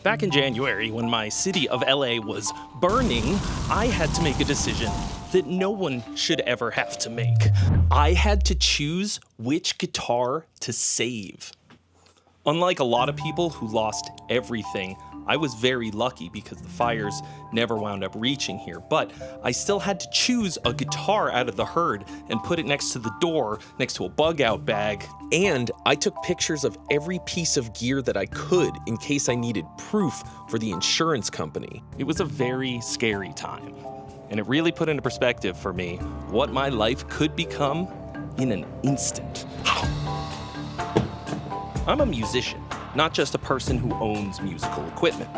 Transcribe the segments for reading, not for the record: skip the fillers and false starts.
Back in January, when my city of LA was burning, I had to make a decision that no one should ever have to make. I had to choose which guitar to save. Unlike a lot of people who lost everything, I was very lucky because the fires never wound up reaching here, but I still had to choose a guitar out of the herd and put it next to the door, next to a bug out bag. And I took pictures of every piece of gear that I could in case I needed proof for the insurance company. It was a very scary time, and it really put into perspective for me what my life could become in an instant. I'm a musician, not just a person who owns musical equipment.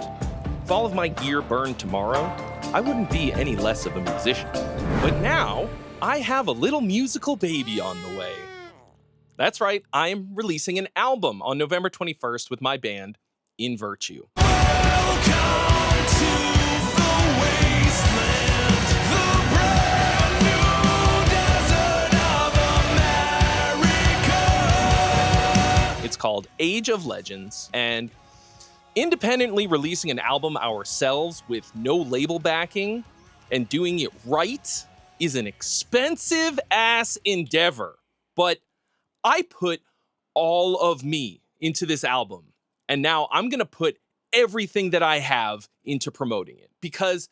If all of my gear burned tomorrow, I wouldn't be any less of a musician. But now, I have a little musical baby on the way. That's right, I am releasing an album on November 21st with my band, In Virtue. Welcome to the wasteland, the brand new desert of America. It's called Age of Legends, and independently releasing an album ourselves with no label backing and doing it right is an expensive ass endeavor. But I put all of me into this album, and now I'm gonna put everything that I have into promoting it. Because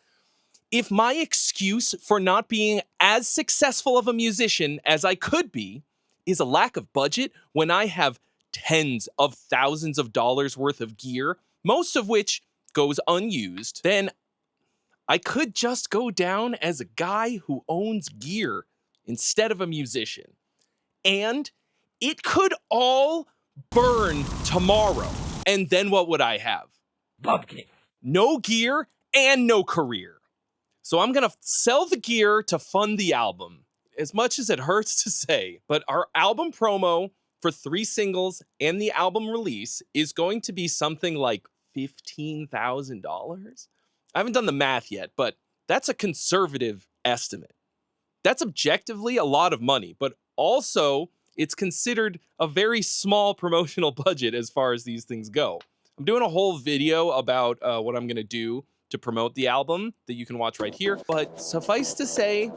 if my excuse for not being as successful of a musician as I could be is a lack of budget when I have tens of thousands of dollars worth of gear, most of which goes unused, then I could just go down as a guy who owns gear instead of a musician. And it could all burn tomorrow. And then what would I have? Pumpkin. No gear and no career. So I'm gonna sell the gear to fund the album, as much as it hurts to say. But our album promo for 3 singles and the album release is going to be something like $15,000. I haven't done the math yet, but that's a conservative estimate. That's objectively a lot of money, but also it's considered a very small promotional budget as far as these things go. I'm doing a whole video about what I'm gonna do to promote the album that you can watch right here, but suffice to say,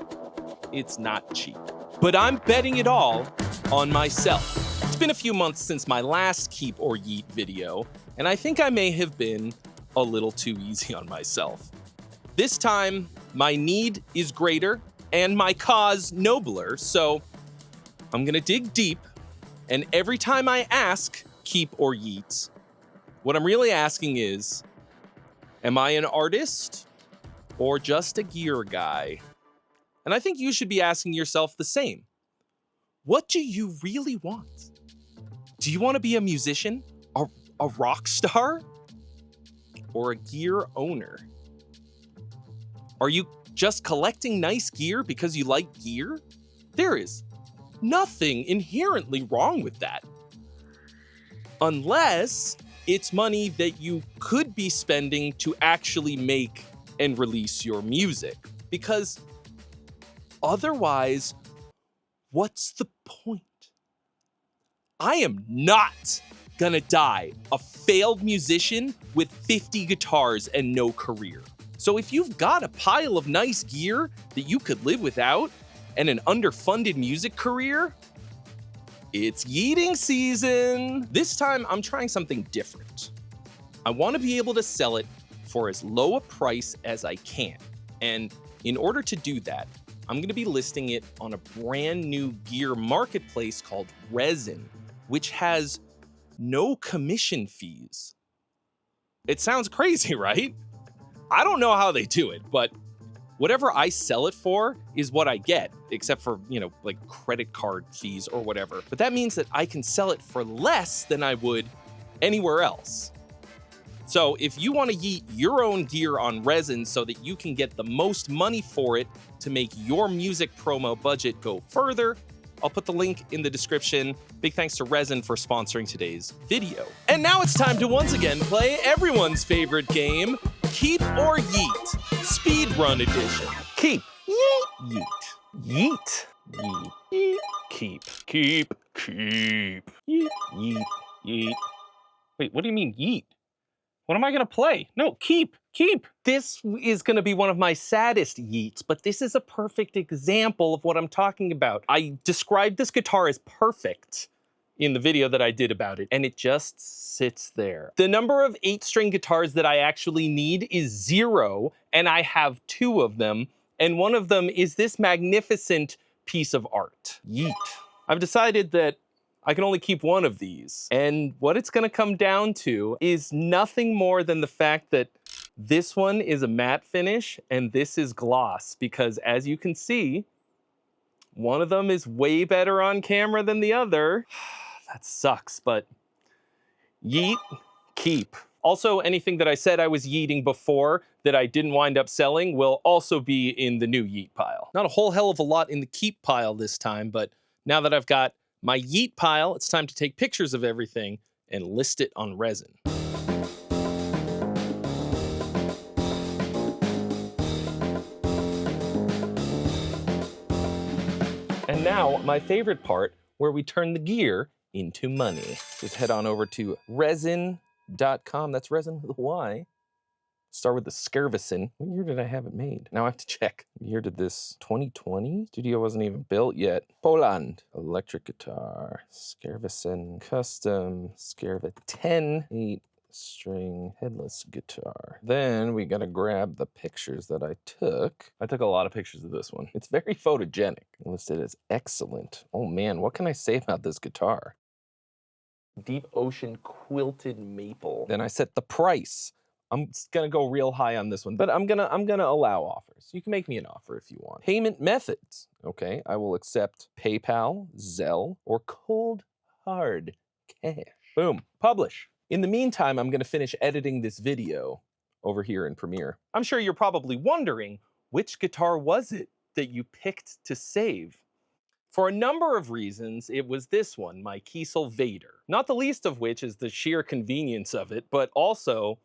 it's not cheap. But I'm betting it all on myself. It's been a few months since my last Keep or Yeet video, and I think I may have been a little too easy on myself. This time, my need is greater and my cause nobler, so I'm gonna dig deep, and every time I ask Keep or Yeet, what I'm really asking is, am I an artist or just a gear guy? And I think you should be asking yourself the same. What do you really want? Do you want to be a musician, a rock star, or a gear owner? Are you just collecting nice gear because you like gear? There is nothing inherently wrong with that. Unless it's money that you could be spending to actually make and release your music. Because otherwise, what's the point? I am not gonna die a failed musician with 50 guitars and no career. So if you've got a pile of nice gear that you could live without and an underfunded music career, it's yeeting season. This time I'm trying something different. I want to be able to sell it for as low a price as I can. And in order to do that, I'm going to be listing it on a brand new gear marketplace called Resin, which has no commission fees. It sounds crazy, right? I don't know how they do it, but whatever I sell it for is what I get, except for, like credit card fees or whatever. But that means that I can sell it for less than I would anywhere else. So if you want to yeet your own gear on Resin so that you can get the most money for it to make your music promo budget go further, I'll put the link in the description. Big thanks to Resin for sponsoring today's video. And now it's time to once again play everyone's favorite game, Keep or Yeet, Speedrun Edition. Keep. Yeet. Yeet. Yeet. Yeet. Yeet. Keep. Keep. Keep. Yeet. Yeet. Yeet. Wait, what do you mean yeet? What am I gonna play? No, keep. This is gonna be one of my saddest yeets, but this is a perfect example of what I'm talking about. I described this guitar as perfect in the video that I did about it, and it just sits there. The number of 8-string guitars that I actually need is 0, and I have 2 of them, and one of them is this magnificent piece of art. Yeet. I've decided that I can only keep one of these, and what it's gonna come down to is nothing more than the fact that this one is a matte finish and this is gloss, because as you can see, one of them is way better on camera than the other. That sucks, but yeet, keep. Also, anything that I said I was yeeting before that I didn't wind up selling will also be in the new yeet pile. Not a whole hell of a lot in the keep pile this time, but now that I've got my yeet pile, it's time to take pictures of everything and list it on resin. And now, my favorite part, where we turn the gear into money. Just head on over to resin.com. That's resin with a Y. Start with the Skervison. What year did I have it made? Now I have to check. What year did this? 2020? Studio wasn't even built yet. Poland. Electric guitar. Skervison. Custom. Skerva 10. 8-string headless guitar. Then we gotta grab the pictures that I took. I took a lot of pictures of this one. It's very photogenic. Listed as excellent. Oh man, what can I say about this guitar? Deep ocean quilted maple. Then I set the price. I'm gonna go real high on this one, but I'm gonna allow offers. You can make me an offer if you want. Payment methods. Okay, I will accept PayPal, Zelle, or cold hard cash. Boom, publish. In the meantime, I'm gonna finish editing this video over here in Premiere. I'm sure you're probably wondering, which guitar was it that you picked to save? For a number of reasons, it was this one, my Kiesel Vader. Not the least of which is the sheer convenience of it, but also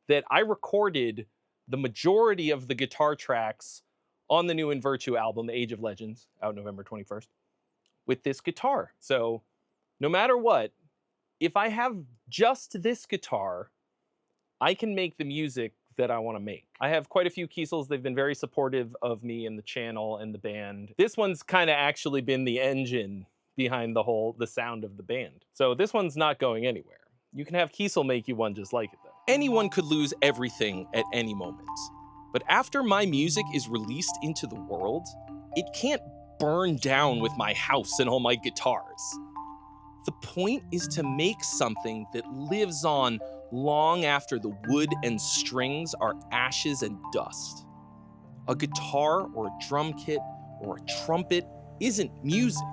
that I recorded the majority of the guitar tracks on the new In Virtue album, Age of Legends, out November 21st, with this guitar. So no matter what, if I have just this guitar, I can make the music that I want to make. I have quite a few Kiesels. They've been very supportive of me and the channel and the band. This one's kind of actually been the engine behind the sound of the band. So this one's not going anywhere. You can have Kiesel make you one just like it though. Anyone could lose everything at any moment. But after my music is released into the world, it can't burn down with my house and all my guitars. The point is to make something that lives on long after the wood and strings are ashes and dust. A guitar or a drum kit or a trumpet isn't music,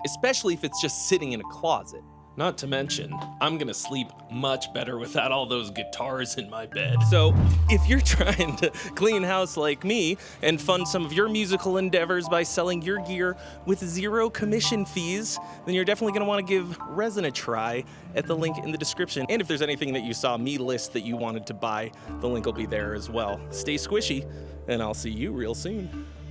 especially if it's just sitting in a closet. Not to mention, I'm gonna sleep much better without all those guitars in my bed. So if you're trying to clean house like me and fund some of your musical endeavors by selling your gear with 0 commission fees, then you're definitely gonna wanna give resin a try at the link in the description. And if there's anything that you saw me list that you wanted to buy, the link will be there as well. Stay squishy, and I'll see you real soon.